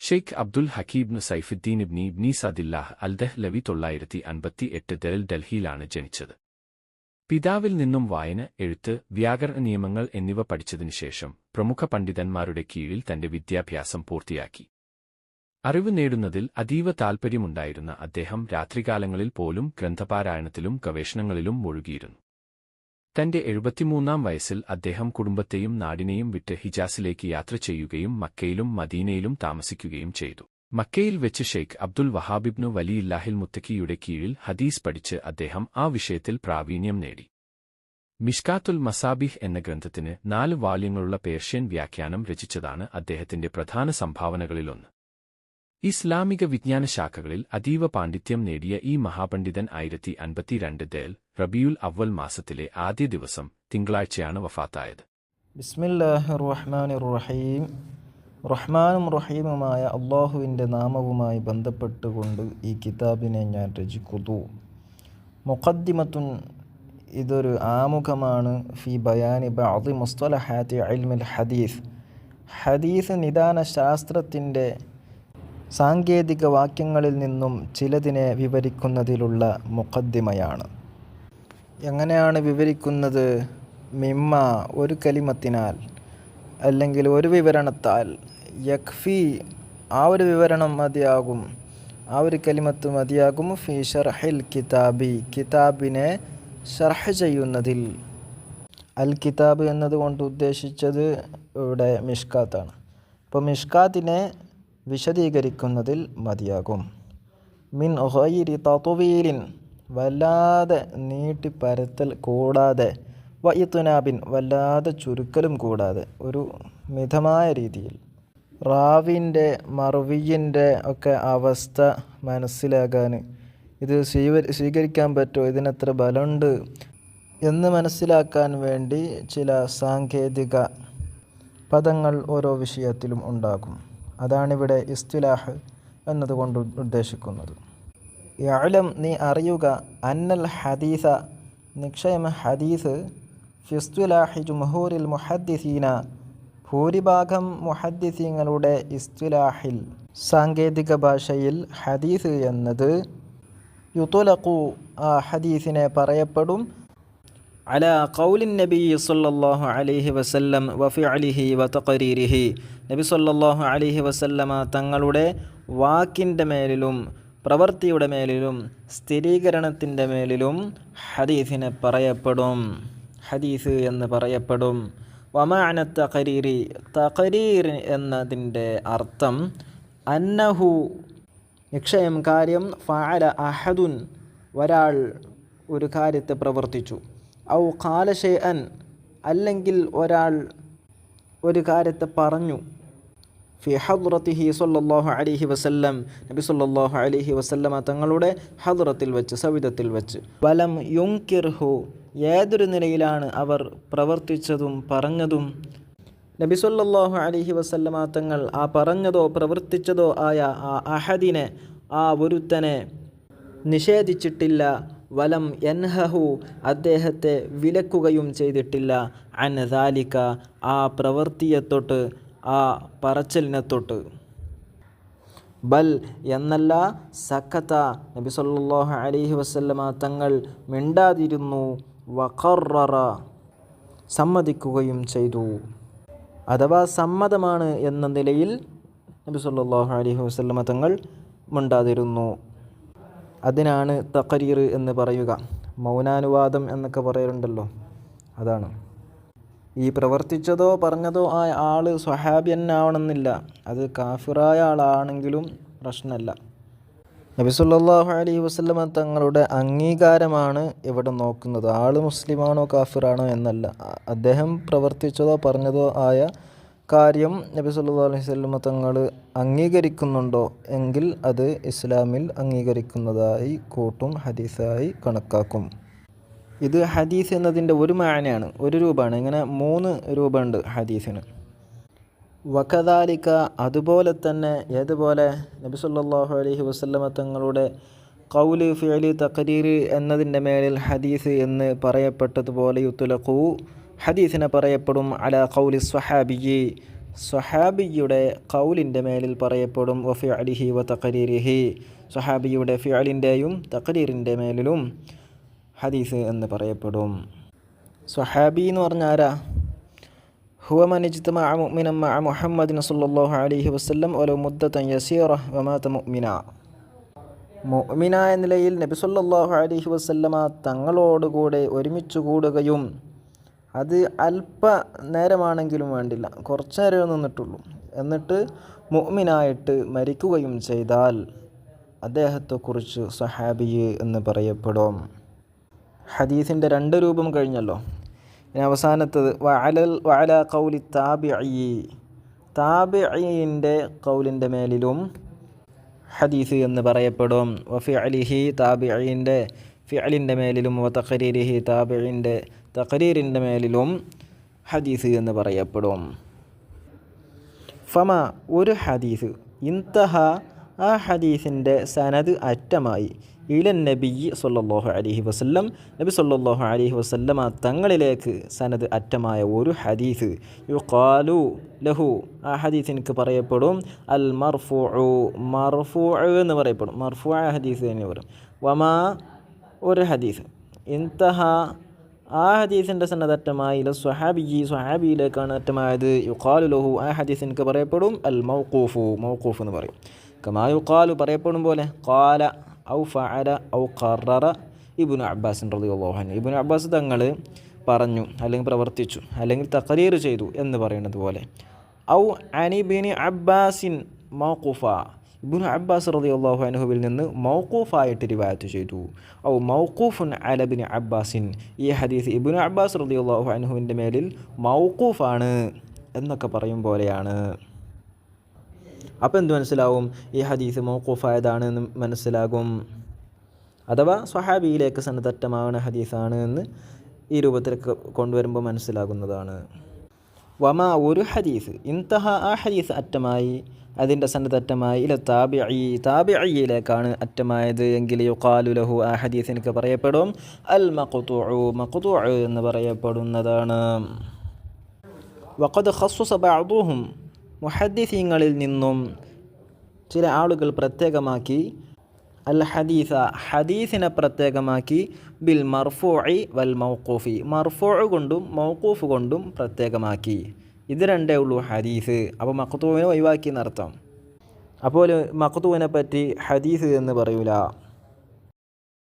ഷെയ്ഖ് അബ്ദുൽ ഹക്കീബ്നു സൈഫുദ്ദീൻ ഇബ്നി സദില്ലാഹ് അൽ-ദഹ്ലവി 908 ഡൽഹിയിലാണ് ജനിച്ചത്. പിതാവിൽ നിന്നും വായന, എഴുത്ത്, വ്യാകരണ നിയമങ്ങൾ എന്നിവ പഠിച്ചതിനുശേഷം പ്രമുഖ പണ്ഡിതന്മാരുടെ കീഴിൽ തന്റെ വിദ്യാഭ്യാസം പൂർത്തിയാക്കി. അറിവ് നേടുന്നതിൽ അതീവ താൽപ്പര്യമുണ്ടായിരുന്ന അദ്ദേഹം രാത്രികാലങ്ങളിൽ പോലും ഗ്രന്ഥപാരായണത്തിലും ഗവേഷണങ്ങളിലും മുഴുകിയിരുന്നു. തന്റെ 73-ാം വയസ്സിൽ അദ്ദേഹം കുടുംബത്തെയും നാടിനെയും വിട്ട് ഹിജാസിലേക്ക് യാത്ര ചെയ്യുകയും മക്കയിലും മദീനയിലും താമസിക്കുകയും ചെയ്തു. മക്കയിൽ വെച്ച് ഷെയ്ഖ് അബ്ദുൽ വഹാബിബ്നു വലിയില്ലാഹിൽ മുത്തക്കിയുടെ കീഴിൽ ഹദീസ് പഠിച്ച് അദ്ദേഹം ആ വിഷയത്തിൽ പ്രാവീണ്യം നേടി. മിഷ്കാത്തുൽ മസാബിഹ് എന്ന ഗ്രന്ഥത്തിന് 4 വാല്യങ്ങളുള്ള പേർഷ്യൻ വ്യാഖ്യാനം രചിച്ചതാണ് അദ്ദേഹത്തിന്റെ പ്രധാന സംഭാവനകളിലൊന്ന്. ഇസ്ലാമിക വിജ്ഞാന ശാഖകളിൽ അതീവ പാണ്ഡിത്യം നേടിയ ഈ മഹാപണ്ഡിതൻ 1052 റബിയുൽ അവ്വൽ മാസത്തിലെ ആദ്യ ദിവസം തിങ്കളാഴ്ചയാണ് വഫാത്തായത്. ബിസ്മില്ലാഹിർ റഹ്മാനിർ റഹീം. റഹ്മാനും റഹീമുമായ അള്ളാഹുവിൻ്റെ നാമവുമായി ബന്ധപ്പെട്ടുകൊണ്ട് ഈ കിതാബിനെ ഞാൻ രചിക്കുന്നു. മുഖദ്ദിമത്തുൻ, ഇതൊരു ആമുഖമാണ്. ഫി ബയാനി ബഅദി മുസ്തലഹാത്തി ഇൽമിൽ ഹദീസ്, ഹദീസ് നിദാന ശാസ്ത്രത്തിൻ്റെ സാങ്കേതിക വാക്യങ്ങളിൽ നിന്നും ചിലതിനെ വിവരിക്കുന്നതിലുള്ള മുഖദ്ദിമയാണ്. എങ്ങനെയാണ് വിവരിക്കുന്നത്? മിമ്മ, ഒരു കലിമത്തിനാൽ അല്ലെങ്കിൽ ഒരു വിവരണത്താൽ, യക്ഫി, ആ ഒരു വിവരണം മതിയാകും, ആ ഒരു കലിമത്ത് മതിയാകും, ഫി ഷർഹിൽ കിതാബി, കിതാബിനെ ഷർഹ് ചെയ്യുന്നതിൽ. അൽ കിതാബ് എന്നതുകൊണ്ട് ഉദ്ദേശിച്ചത് ഇവിടെ മിഷ്കാത്താണ്. അപ്പോൾ മിഷ്കാത്തിനെ വിശദീകരിക്കുന്നതിൽ മതിയാകും. മിൻ ഗൈരി തത്വീലിൻ, വല്ലാതെ നീട്ടിപ്പരത്തൽ കൂടാതെ, വഇത്നാബിൻ, വല്ലാതെ ചുരുക്കലും കൂടാതെ, ഒരു മിതമായ രീതിയിൽ. റാവിൻ്റെ മർവിയിൻ്റെ ഒക്കെ അവസ്ഥ മനസ്സിലാക്കാൻ, ഇത് സ്വീകരിക്കാൻ പറ്റുമോ, ഇതിനെത്ര ബലമുണ്ട് എന്ന് മനസ്സിലാക്കാൻ വേണ്ടി ചില സാങ്കേതിക പദങ്ങൾ ഓരോ വിഷയത്തിലും ഉണ്ടാകും. അതാണിവിടെ ഇസ്തിലാഹ് എന്നതുകൊണ്ട് ഉദ്ദേശിക്കുന്നത്. യഅലം, നീ അറിയുക, അന്നൽ ഹദീസ, നിശ്ചയം ഹദീസ്, ഫി ഇസ്തിലാഹി ജുംഹൂരിൽ മുഹദ്ദിസീന, ഭൂരിഭാഗം മുഹദ്ദിസീങ്ങളുടെ ഇസ്തിലാഹിൽ, സാങ്കേതിക ഭാഷയിൽ ഹദീസ് എന്നത്, യുതുലഖു, ആ ഹദീസിനെ പറയപ്പെടും, അലാ ഖൗലിൻ നബി സല്ലല്ലാഹു അലൈഹി വസല്ലം വഫിഅലിഹി വതഖരീരിഹി, നബി സല്ലല്ലാഹു അലൈഹി വസല്ലമ തങ്ങളുടെ വാക്കിൻ്റെ മേലിലും പ്രവൃത്തിയുടെ മേലിലും സ്ഥിരീകരണത്തിൻ്റെ മേലിലും ഹദീസിനെ പറയപ്പെടും, ഹദീസ് എന്ന് പറയപ്പെടും. വമഅന തഖരീരി, തഖരീർ എന്നതിൻ്റെ അർത്ഥം അന്നഹു, നിശ്ചയം കാര്യം, ഫഅല അഹദുൻ, ഒരാൾ ഒരു കാര്യത്തെ പ്രവർത്തിച്ചു, ഔ ഖാല ഷൈഅൻ, അല്ലെങ്കിൽ ഒരാൾ ഒരു കാര്യത്തെ പറഞ്ഞു, ഫി ഹദ്റത്തിഹി സല്ലല്ലാഹു അലൈഹി വസല്ലം, നബി സല്ലല്ലാഹു അലൈഹി വസല്ലമ തങ്ങളുടെ ഹദ്റത്തിൽ വെച്ച്, സവിധത്തിൽ വെച്ച്. വലം യുൻകിർഹു, ഏതൊരു നിലയിലാണ് അവർ പ്രവർത്തിച്ചതും പറഞ്ഞതും, നബി സല്ലല്ലാഹു അലൈഹി വസല്ലമ തങ്ങൾ ആ പറഞ്ഞതോ പ്രവർത്തിച്ചതോ ആയ ആ അഹദിനെ, ആ ഒരുത്തനെ നിഷേധിച്ചിട്ടില്ല. വലം യൻഹഹു, അദ്ദേഹത്തെ വിലക്കുകയും ചെയ്തിട്ടില്ല. അൻ ദാലിക, ആ പ്രവൃത്തിയെ തൊട്ട്, ആ പറച്ചലിനെ തൊട്ട്. ബൽ, എന്നല്ല, സക്കത്ത, നബി സല്ലല്ലാഹു അലൈഹി വസല്ലമ തങ്ങൾ മിണ്ടാതിരുന്നു, വഖററ, സമ്മതിക്കുകയും ചെയ്തു. അഥവാ സമ്മതമാണ് എന്ന നിലയിൽ നബി സല്ലല്ലാഹു അലൈഹി വസല്ലമ തങ്ങൾ മിണ്ടാതിരുന്നു. അതിനാണ് തഖരീർ എന്ന് പറയുക. മൗനാനുവാദം എന്നൊക്കെ പറയാറുണ്ടല്ലോ, അതാണ്. ഈ പ്രവർത്തിച്ചതോ പറഞ്ഞതോ ആയ ആൾ സ്വഹാബി തന്നെ ആവണമെന്നില്ല, അത് കാഫിറായ ആളാണെങ്കിലും പ്രശ്നമല്ല. നബി സല്ലല്ലാഹു അലൈഹി വസല്ലമ തങ്ങളുടെ അംഗീകാരമാണ് ഇവിടെ നോക്കുന്നത്. ആൾ മുസ്ലിമാണോ കാഫിറാണോ എന്നല്ല, അദ്ദേഹം പ്രവർത്തിച്ചതോ പറഞ്ഞതോ ആയ കാര്യം നബി സല്ലല്ലാഹു അലൈഹി വസല്ലമ തങ്ങൾ അംഗീകരിക്കുന്നുണ്ടോ എങ്കിൽ അത് ഇസ്ലാമിൽ അംഗീകരിക്കുന്നതായി കൂട്ടും, ഹദീസായി കണക്കാക്കും. ഇത് ഹദീസ് എന്നതിൻ്റെ ഒരു മാനയാണ്, ഒരു രൂപമാണ്. ഇങ്ങനെ 3 രൂപമുണ്ട് ഹദീസിന്. വകദാലിക, അതുപോലെ തന്നെ, ഏതുപോലെ, നബി സല്ലല്ലാഹു അലൈഹി വസല്ലമ തങ്ങളുടെ ഖൗല്, ഫിഅല്, തഖരീർ എന്നതിൻ്റെ മേലിൽ ഹദീസ് എന്ന് പറയപ്പെട്ടതുപോലെ യുത്ലഖു, ഹദീസിനെ പറയപ്പെടും, അലാ ഖൗലി സ്വഹാബിയി, സ്വഹാബിയുടെ ഖൗലിൻ്റെ മേലിൽ പറയപ്പെടും. വഫിഅലിഹി വ തഖരീരിഹി, സ്വഹാബിയുടെ ഫിഅലിൻ്റെയും തഖരീറിൻ്റെ മേലിലും ഹദീസ് എന്ന് പറയപ്പെടും. സ്വഹാബി എന്ന് പറഞ്ഞാൽ ആരാ? ഹുവ മൻ ഇജ്തമഅ മുഅ്മിനൻ മഅ മുഹമ്മദിൻ സ്വല്ലല്ലാഹു അലൈഹി വസല്ലം വലൗ മുദ്ദതൻ യസീറ വമാത മുഅ്മിന. മുഅ്മിന എന്ന നിലയിൽ നബി സ്വല്ലല്ലാഹു അലൈഹി വസല്ലമ തങ്ങളോടുകൂടെ ഒരുമിച്ച് കൂടുകയും അത് അല്പ നേരമാണെങ്കിലും വേണ്ടില്ല, കുറച്ച് നേരമേ നിന്നിട്ടുള്ളൂ, എന്നിട്ട് മുഅ്മിനായിട്ട് മരിക്കുകയും ചെയ്താൽ അദ്ദേഹത്തെക്കുറിച്ച് സ്വഹാബി എന്ന് പറയപ്പെടും. ഹദീസിൻ്റെ 2 രൂപം കഴിഞ്ഞല്ലോ. ഇനി അവസാനത്തത് വഅല ഖൗലി താബിഈ, താബിഈൻ്റെ ഖൗലിൻ്റെ മേലിലും ഹദീസ് എന്ന് പറയപ്പെടും. വഫിഅലിഹി, താബിഈൻ്റെ ഫിഅലിൻ്റെ മേലിലും, വതഖരീരിഹി, താബിഈൻ്റെ തഖരീറിൻ്റെ മേലിലും ഹദീസ് എന്ന് പറയപ്പെടും. ഫമ, ഒരു ഹദീസ്, ഇൻതഹ, ആ ഹദീസിൻ്റെ സനദ് അറ്റമായി, ഇലൻ നബി സല്ലല്ലാഹു അലൈഹി വസല്ലം, നബി സല്ലല്ലാഹു അലൈഹി വസല്ലമ തങ്ങളിലേക്ക് സനദ് അറ്റമായ ഒരു ഹദീസ്, യുഖാലു ലഹു, ആ ഹദീസിനക്ക് പറയപ്പെടും അൽ മർഫൂഉ, മർഫൂഉ എന്ന് പറയപ്പെടും. മർഫൂഅ ഹദീസ് തന്നെ പറയും. വമാ, ഒരു ഹദീസ്, ഇൻതഹ, ആ ഹദീസിൻ്റെ സനദ് അറ്റമായി ഇല സ്വഹാബി, സ്വഹാബിയിലേക്കാണ് അറ്റമായത്, യുഖാലു ലഹു, ആ ഹദീസിനക്ക് പറയപ്പെടും അൽ മൗഖൂഫു, മൗഖൂഫ് എന്ന് പറയും. കമാ യുഖാലു, പറയപ്പെടും പോലെ, ഖാല ഔ ഫഅല ഔ ഖററ ഇബ്നു അബ്ബാസ് റളിയല്ലാഹു അൻഹു, ഇബ്നു അബ്ബാസ് തങ്ങൾ പറഞ്ഞു അല്ലെങ്കിൽ പ്രവർത്തിച്ചു അല്ലെങ്കിൽ തഖരീർ ചെയ്തു എന്ന് പറയുന്നത് പോലെ. ഔ അനി ഇബ്നു അബ്ബാസിൻ മൗഖൂഫ, ഇബ്നു അബ്ബാസ് റളിയല്ലാഹു അൻഹുവിൽ നിന്ന് മൗഖൂഫായിട്ട് റിവായത്ത് ചെയ്തു. ഔ മൗഖൂഫുൻ അല ഇബ്നു അബ്ബാസിൻ, ഈ ഹദീസ് ഇബ്നു അബ്ബാസ് റളിയല്ലാഹു അൻഹുവിൻ്റെ മേലിൽ മൗഖൂഫാണ് എന്നൊക്കെ പറയും പോലെയാണ്. അപ്പോൾ എന്ത് മനസ്സിലാവും? ഈ ഹദീസ് മൗഖൂഫായതാണ് എന്ന് മനസ്സിലാകും. അഥവാ സ്വഹാബിയിലേക്ക് സനദറ്റമാകുന്ന ഹദീസാണ് എന്ന് ഈ രൂപത്തിലേക്ക് കൊണ്ടുവരുമ്പോൾ മനസ്സിലാകുന്നതാണ്. വമ, ഒരു ഹദീസ്, ഇൻതഹ, ആ ഹദീസ് അറ്റമായി, അതിൻ്റെ സനദറ്റമായി ഇല താബിഈ, താബിഈയിലേക്കാണ് അറ്റമായത് എങ്കിൽ യുഖാലു ലഹു, ആ ഹദീസിനക്ക് പറയപ്പെടും അൽ മഖ്തൂഉ, മഖ്തൂഉ എന്ന് പറയപ്പെടുന്നതാണ്. വഖദ് ഖസ്സസ ബഅദുഹും, മുഹദ്ദിസീങ്ങളിൽ നിന്നും ചില ആളുകൾ പ്രത്യേകമാക്കി അൽ ഹദീസ, ഹദീസിനെ പ്രത്യേകമാക്കി ബിൽ മർഫൂഇ വൽ മൗഖൂഫി, മർഫൂഉ കൊണ്ടും മൗഖൂഫ് കൊണ്ടും പ്രത്യേകമാക്കി. ഇത് രണ്ടേ ഉള്ളൂ ഹദീസ്. അപ്പോൾ മഖ്തൂവിനെ ഒഴിവാക്കി എന്നർത്ഥം. അപ്പോൾ മഖ്തൂവിനെ പറ്റി ഹദീസ് എന്ന് പറയൂല.